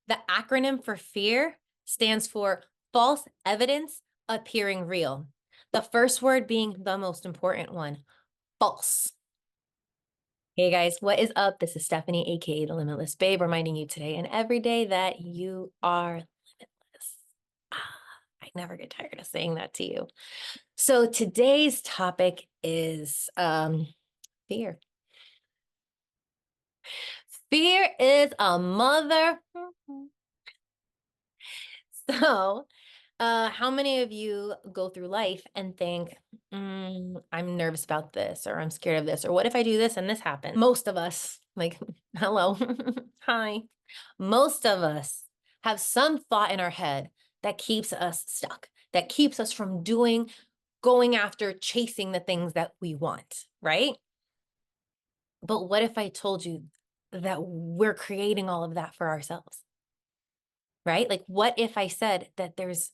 The acronym for fear stands for false evidence appearing real. The first word being the most important one, false. Hey guys, what is up? This is Stephanie, aka the Limitless Babe, reminding you today and every day that you are limitless. I never get tired of saying that to you. So today's topic is fear. Fear is a mother. So how many of you go through life and think, I'm nervous about this, or I'm scared of this, or what if I do this and this happens? Most of us, like, hello, hi. Most of us have some thought in our head that keeps us stuck, that keeps us from going after, chasing the things that we want, right? But what if I told you that we're creating all of that for ourselves, right? Like, what if I said that there's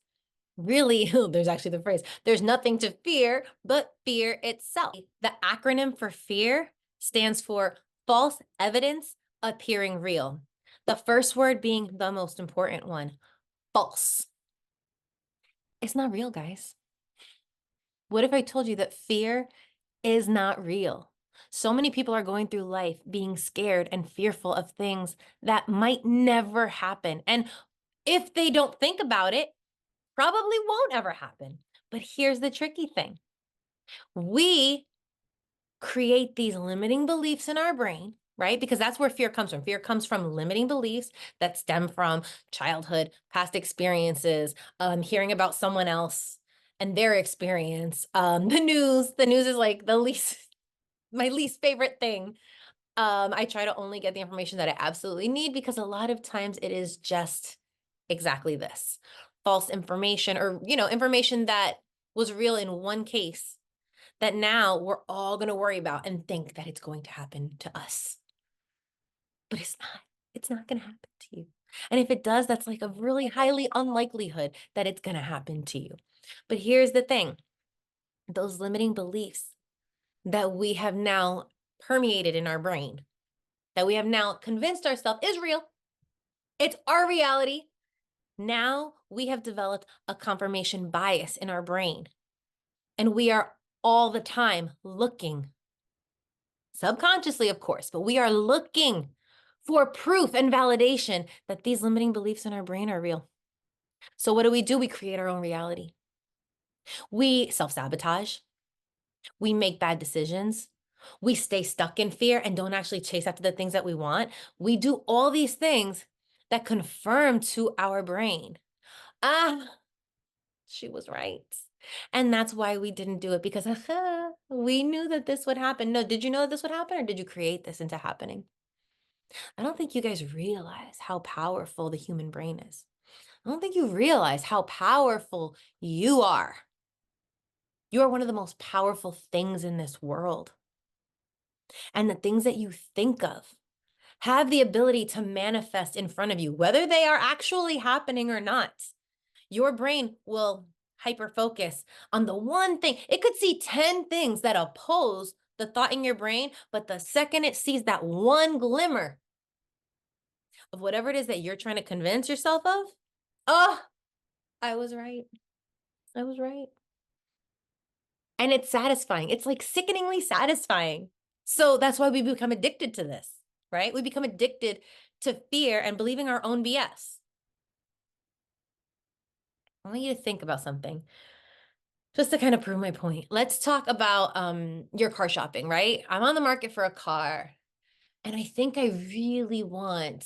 really, there's actually the phrase, there's nothing to fear but fear itself. The acronym for fear stands for false evidence appearing real. The first word being the most important one, false. It's not real, guys. What if I told you that fear is not real? So many people are going through life being scared and fearful of things that might never happen. And if they don't think about it, probably won't ever happen. But here's the tricky thing. We create these limiting beliefs in our brain, right? Because that's where fear comes from. Fear comes from limiting beliefs that stem from childhood, past experiences, hearing about someone else and their experience. The news is like my least favorite thing. I try to only get the information that I absolutely need because a lot of times it is just exactly this false information or, information that was real in one case that now we're all going to worry about and think that it's going to happen to us. But it's not going to happen to you. And if it does, that's like a really highly unlikelihood that it's going to happen to you. But here's the thing, those limiting beliefs that we have now permeated in our brain, that we have now convinced ourselves is real. It's our reality. Now we have developed a confirmation bias in our brain. And we are all the time looking, subconsciously, of course, but we are looking for proof and validation that these limiting beliefs in our brain are real. So what do? We create our own reality. We self-sabotage. We make bad decisions. We stay stuck in fear and don't actually chase after the things that we want. We do all these things that confirm to our brain, she was right. And that's why we didn't do it, because we knew that this would happen. No, did you know that this would happen, or did you create this into happening? I don't think you guys realize how powerful the human brain is. I don't think you realize how powerful you are. You are one of the most powerful things in this world. And the things that you think of have the ability to manifest in front of you, whether they are actually happening or not. Your brain will hyper focus on the one thing. It could see 10 things that oppose the thought in your brain, but the second it sees that one glimmer of whatever it is that you're trying to convince yourself of, oh, I was right. I was right. And it's satisfying. It's like sickeningly satisfying. So that's why we become addicted to this, right? We become addicted to fear and believing our own BS. I want you to think about something just to kind of prove my point. Let's talk about your car shopping, right? I'm on the market for a car, and I think I really want,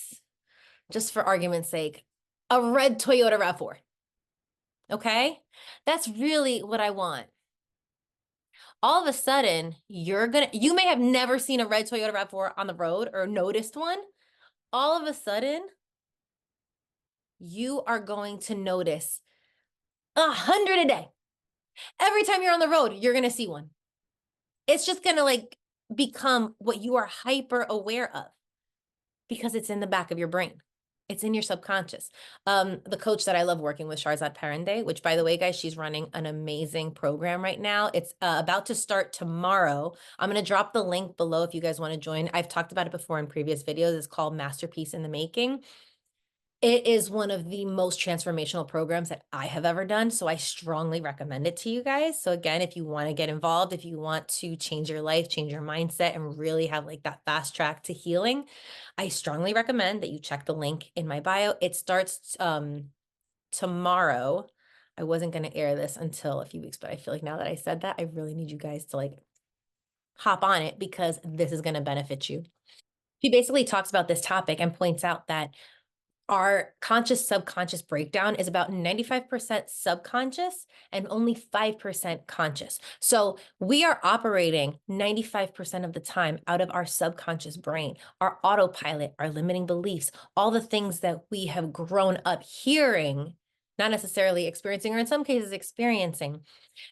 just for argument's sake, a red Toyota RAV4. Okay? That's really what I want. All of a sudden, you may have never seen a red Toyota RAV4 on the road or noticed one. All of a sudden, you are going to notice 100 a day. Every time you're on the road, you're going to see one. It's just going to like become what you are hyper aware of because it's in the back of your brain. It's in your subconscious. The coach that I love working with, Shahrzad Parandeh, which by the way, guys, she's running an amazing program right now. It's about to start tomorrow. I'm going to drop the link below if you guys want to join. I've talked about it before in previous videos. It's called Masterpiece in the Making. It is one of the most transformational programs that I have ever done. So I strongly recommend it to you guys. So again, if you want to get involved, if you want to change your life, change your mindset, and really have like that fast track to healing, I strongly recommend that you check the link in my bio. It starts tomorrow. I wasn't going to air this until a few weeks, but I feel like now that I said that, I really need you guys to like hop on it because this is going to benefit you. She basically talks about this topic and points out that our conscious subconscious breakdown is about 95% subconscious and only 5% conscious. So we are operating 95% of the time out of our subconscious brain, our autopilot, our limiting beliefs, all the things that we have grown up hearing, not necessarily experiencing, or in some cases experiencing.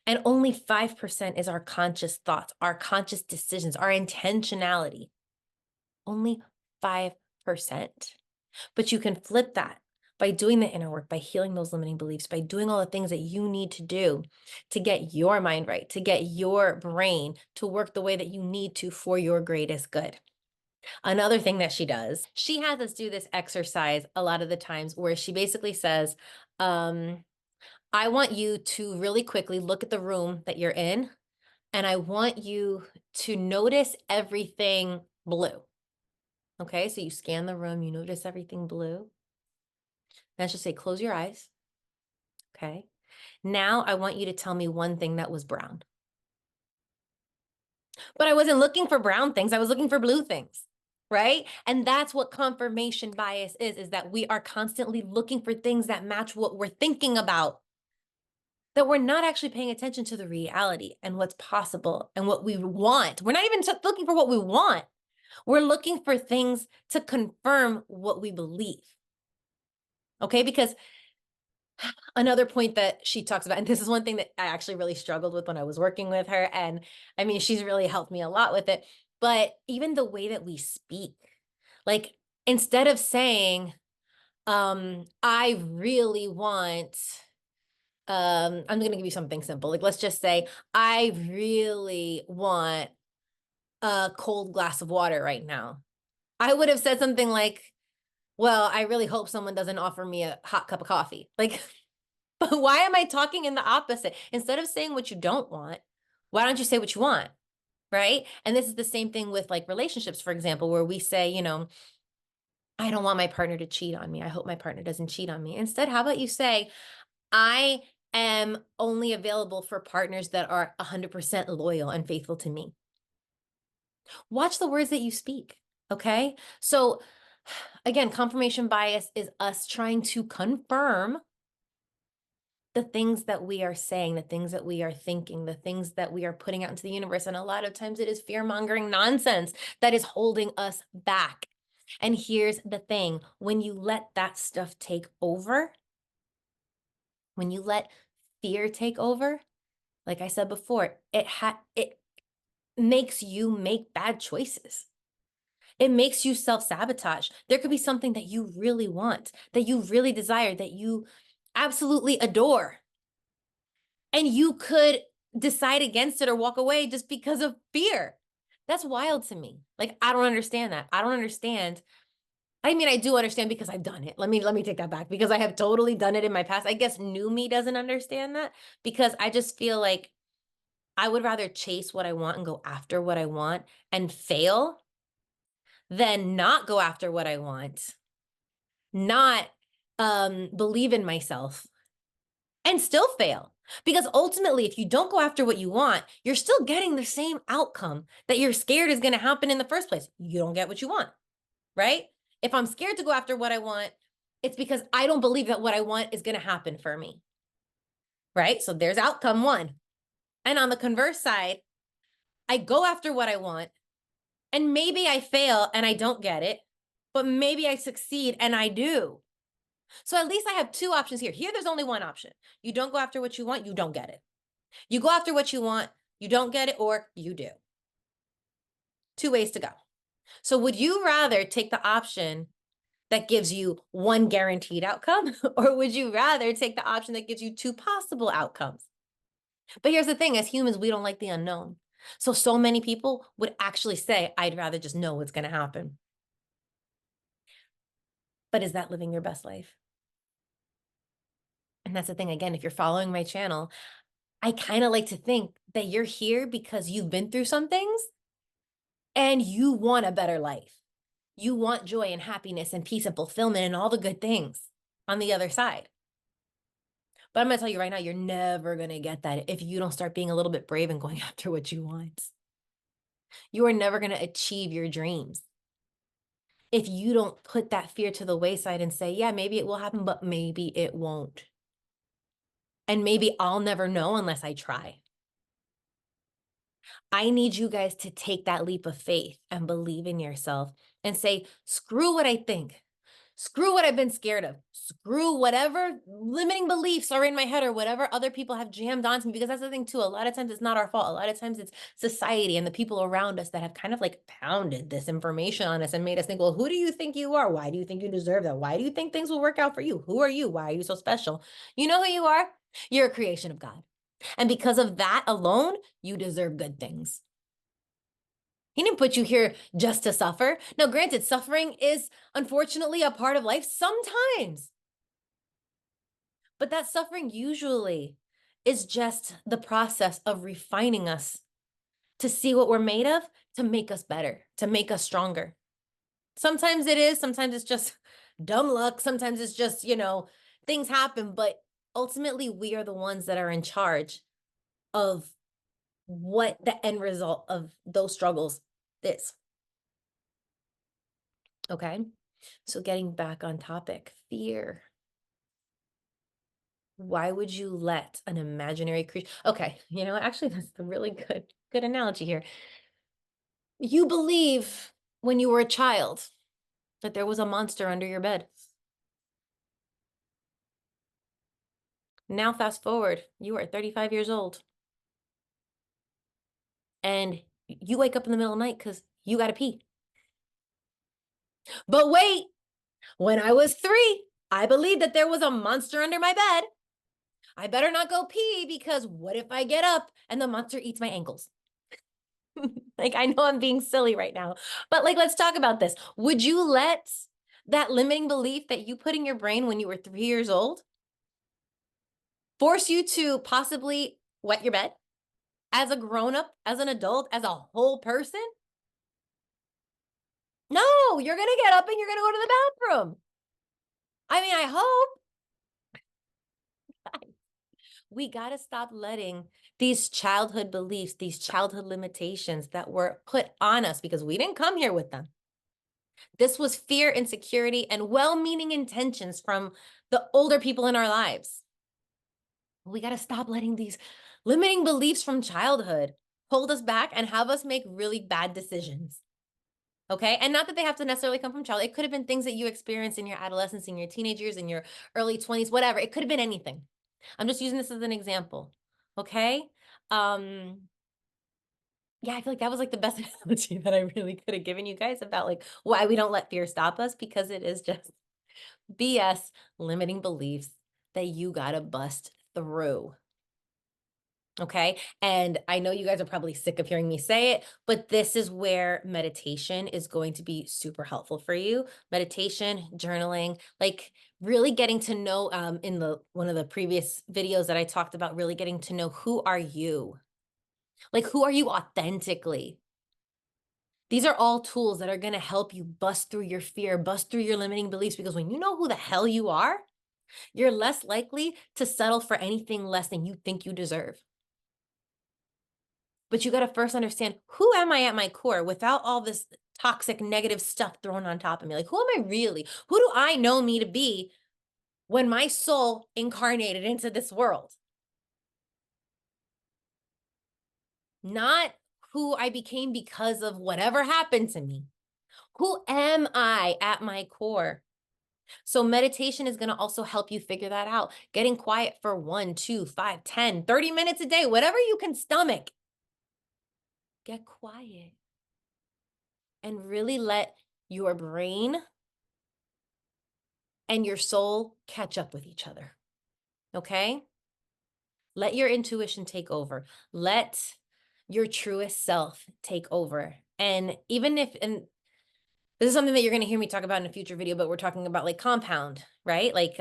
And only 5% is our conscious thoughts, our conscious decisions, our intentionality. Only 5%. But you can flip that by doing the inner work, by healing those limiting beliefs, by doing all the things that you need to do to get your mind right, to get your brain to work the way that you need to for your greatest good. Another thing that she does, she has us do this exercise a lot of the times where she basically says, I want you to really quickly look at the room that you're in, and I want you to notice everything blue. Okay, so you scan the room, you notice everything blue. Let's just say, close your eyes. Okay. Now I want you to tell me one thing that was brown. But I wasn't looking for brown things. I was looking for blue things. Right. And that's what confirmation bias is that we are constantly looking for things that match what we're thinking about, that we're not actually paying attention to the reality and what's possible and what we want. We're not even looking for what we want. We're looking for things to confirm what we believe. Okay. Because another point that she talks about, and this is one thing that I actually really struggled with when I was working with her. And I mean, she's really helped me a lot with it. But even the way that we speak, like instead of saying, I really want, I'm going to give you something simple. Like, let's just say, I really want a cold glass of water right now. I would have said something like, well, I really hope someone doesn't offer me a hot cup of coffee. Like, but why am I talking in the opposite? Instead of saying what you don't want, why don't you say what you want? Right. And this is the same thing with like relationships, for example, where we say, I don't want my partner to cheat on me. I hope my partner doesn't cheat on me. Instead, how about you say, I am only available for partners that are 100% loyal and faithful to me. Watch the words that you speak. Okay. So again, confirmation bias is us trying to confirm the things that we are saying, the things that we are thinking, the things that we are putting out into the universe. And a lot of times it is fear-mongering nonsense that is holding us back. And here's the thing, when you let that stuff take over, when you let fear take over, like I said before, it makes you make bad choices. It makes you self-sabotage. There could be something that you really want, that you really desire, that you absolutely adore. And you could decide against it or walk away just because of fear. That's wild to me. Like, I don't understand that. I don't understand. I mean, I do understand because I've done it. Let me take that back because I have totally done it in my past. I guess new me doesn't understand that because I just feel like I would rather chase what I want and go after what I want and fail than not go after what I want, not believe in myself and still fail. Because ultimately, if you don't go after what you want, you're still getting the same outcome that you're scared is going to happen in the first place. You don't get what you want, right? If I'm scared to go after what I want, it's because I don't believe that what I want is going to happen for me, right? So there's outcome one. And on the converse side, I go after what I want, and maybe I fail and I don't get it, but maybe I succeed and I do. So at least I have two options here. Here, there's only one option. You don't go after what you want, you don't get it. You go after what you want, you don't get it, or you do. Two ways to go. So would you rather take the option that gives you one guaranteed outcome, or would you rather take the option that gives you two possible outcomes? But here's the thing, as humans, we don't like the unknown. So many people would actually say, I'd rather just know what's going to happen. But is that living your best life? And that's the thing. Again, if you're following my channel, I kind of like to think that you're here because you've been through some things and you want a better life. You want joy and happiness and peace and fulfillment and all the good things on the other side. But I'm going to tell you right now, you're never going to get that if you don't start being a little bit brave and going after what you want. You are never going to achieve your dreams if you don't put that fear to the wayside and say, yeah, maybe it will happen, but maybe it won't. And maybe I'll never know unless I try. I need you guys to take that leap of faith and believe in yourself and say, screw what I think. Screw what I've been scared of. Screw whatever limiting beliefs are in my head or whatever other people have jammed onto me. Because that's the thing too. A lot of times it's not our fault. A lot of times it's society and the people around us that have kind of like pounded this information on us and made us think, well, who do you think you are? Why do you think you deserve that? Why do you think things will work out for you? Who are you? Why are you so special? You know who you are? You're a creation of God. And because of that alone, you deserve good things. He didn't put you here just to suffer. Now, granted, suffering is unfortunately a part of life sometimes. But that suffering usually is just the process of refining us to see what we're made of, to make us better, to make us stronger. Sometimes it is, sometimes it's just dumb luck. Sometimes it's just, things happen. But ultimately, we are the ones that are in charge of what the end result of those struggles is. Okay. So getting back on topic, fear. Why would you let an imaginary creature? Okay, actually that's a really good analogy here. You believe when you were a child that there was a monster under your bed. Now fast forward, you are 35 years old and you wake up in the middle of the night because you got to pee. But wait, when I was 3, I believed that there was a monster under my bed. I better not go pee because what if I get up and the monster eats my ankles? Like, I know I'm being silly right now, but let's talk about this. Would you let that limiting belief that you put in your brain when you were 3 years old force you to possibly wet your bed as a grown-up, as an adult, as a whole person? No, you're going to get up and you're going to go to the bathroom. I mean, I hope. We got to stop letting these childhood beliefs, these childhood limitations that were put on us because we didn't come here with them. This was fear, insecurity, and well-meaning intentions from the older people in our lives. We got to stop letting these limiting beliefs from childhood hold us back and have us make really bad decisions. Okay. And not that they have to necessarily come from childhood. It could have been things that you experienced in your adolescence, in your teenage years, in your early 20s, whatever. It could have been anything. I'm just using this as an example. Okay. Yeah, I feel like that was the best analogy that I really could have given you guys about why we don't let fear stop us, because it is just BS limiting beliefs that you gotta bust through. Okay. And I know you guys are probably sick of hearing me say it, but this is where meditation is going to be super helpful for you. Meditation, journaling, really getting to know, in one of the previous videos that I talked about, really getting to know, who are you? Who are you authentically? These are all tools that are going to help you bust through your fear, bust through your limiting beliefs, because when you know who the hell you are, you're less likely to settle for anything less than you think you deserve. But you got to first understand, who am I at my core without all this toxic, negative stuff thrown on top of me? Who am I really? Who do I know me to be when my soul incarnated into this world? Not who I became because of whatever happened to me. Who am I at my core? So meditation is going to also help you figure that out. Getting quiet for 1, 2, 5, 10, 30 minutes a day, whatever you can stomach. Get quiet and really let your brain and your soul catch up with each other. Okay? Let your intuition take over. Let your truest self take over. And even if, This is something that you're going to hear me talk about in a future video, but we're talking about like compound, right? Like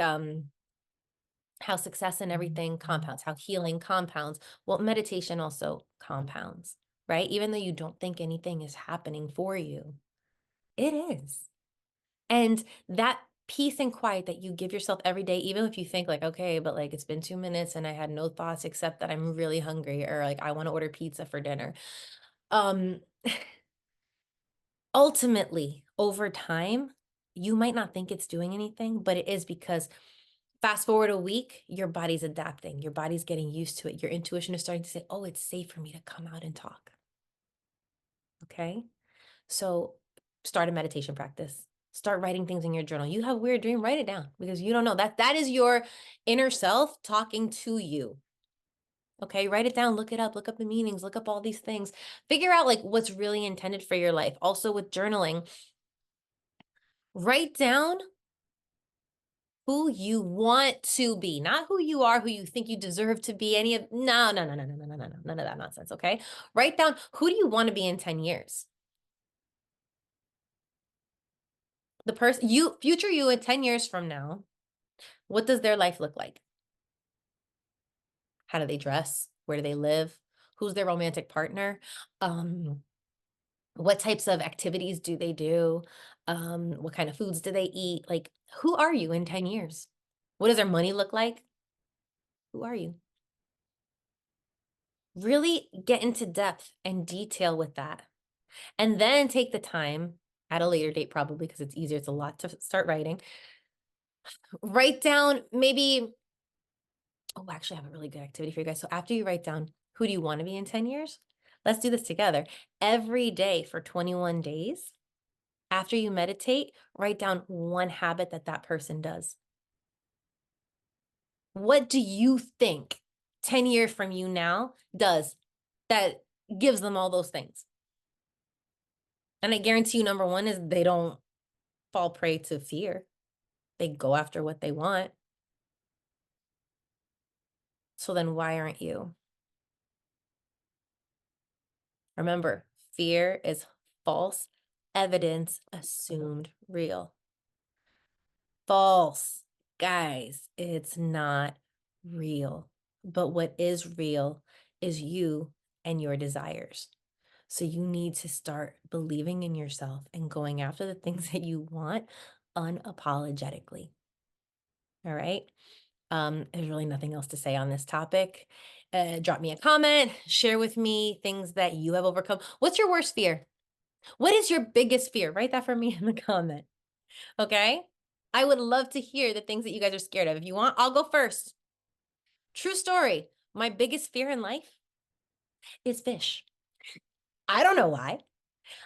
how success and everything compounds, how healing compounds. Well, meditation also compounds, right? Even though you don't think anything is happening for you, it is. And that peace and quiet that you give yourself every day, even if you think like, okay, but like it's been 2 minutes and I had no thoughts except that I'm really hungry, or like I want to order pizza for dinner. Um, ultimately, over time, you might not think it's doing anything, but it is, because fast forward a week, your body's adapting, your body's getting used to it. Your intuition is starting to say, oh, it's safe for me to come out and talk. Okay. So start a meditation practice. Start writing things in your journal. You have a weird dream, write it down, because you don't know that is your inner self talking to you. Okay, write it down, look it up, look up the meanings, look up all these things. Figure out like what's really intended for your life. Also with journaling, write down who you want to be, not who you are, who you think you deserve to be, any of, no, no, no, no, no, no, no, no, no, none of that nonsense, okay? Write down, who do you want to be in 10 years? The person, future you in 10 years from now, what does their life look like? How do they dress? Where do they live? Who's their romantic partner? What types of activities do they do? What kind of foods do they eat? Like, who are you in 10 years? What does their money look like? Who are you? Really get into depth and detail with that. And then take the time at a later date, probably because it's easier. It's a lot to start writing. Write down maybe, oh, actually, I have a really good activity for you guys. So after you write down, who do you want to be in 10 years? Let's do this together. Every day for 21 days, after you meditate, write down one habit that that person does. What do you think 10 years from you now does that gives them all those things? And I guarantee you, number one is they don't fall prey to fear. They go after what they want. So then why aren't you? Remember, fear is false evidence assumed real. False. Guys, it's not real. But what is real is you and your desires. So you need to start believing in yourself and going after the things that you want unapologetically. All right. There's really nothing else to say on this topic. Drop me a comment, share with me things that you have overcome. What's your worst fear? What is your biggest fear? Write that for me in the comment. Okay. I would love to hear the things that you guys are scared of. If you want, I'll go first. True story. My biggest fear in life is fish. I don't know why.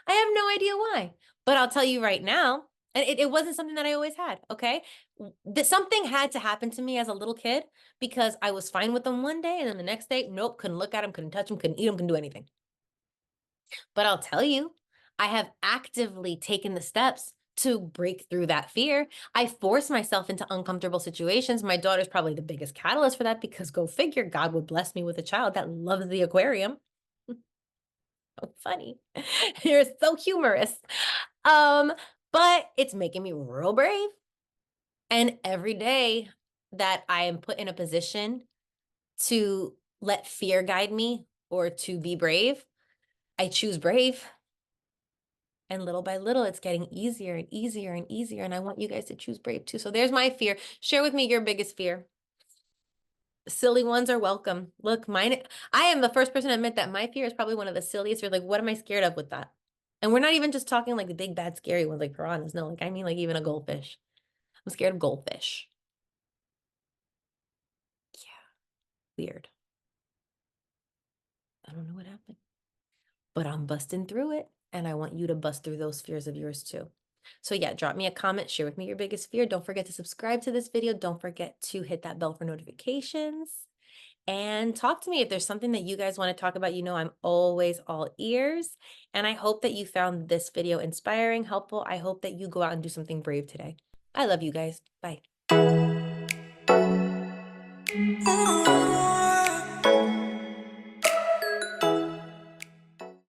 I have no idea why, but I'll tell you right now, and it wasn't something that I always had, okay? That something had to happen to me as a little kid, because I was fine with them one day and then the next day, nope, couldn't look at them, couldn't touch them, couldn't eat them, couldn't do anything. But I'll tell you, I have actively taken the steps to break through that fear. I force myself into uncomfortable situations. My daughter's probably the biggest catalyst for that, because go figure, God would bless me with a child that loves the aquarium. So funny. You're so humorous. But it's making me real brave. And every day that I am put in a position to let fear guide me or to be brave, I choose brave. And little by little, it's getting easier and easier and easier. And I want you guys to choose brave too. So there's my fear. Share with me your biggest fear. Silly ones are welcome. Look, mine, I am the first person to admit that my fear is probably one of the silliest fears. Like, what am I scared of with that? And we're not even just talking like the big, bad, scary ones like piranhas. No, like I mean like even a goldfish. I'm scared of goldfish. Yeah, weird. I don't know what happened, but I'm busting through it. And I want you to bust through those fears of yours too. So yeah, drop me a comment, share with me your biggest fear. Don't forget to subscribe to this video. Don't forget to hit that bell for notifications. And talk to me if there's something that you guys want to talk about. You know, I'm always all ears. And I hope that you found this video inspiring, helpful. I hope that you go out and do something brave today. I love you guys. Bye.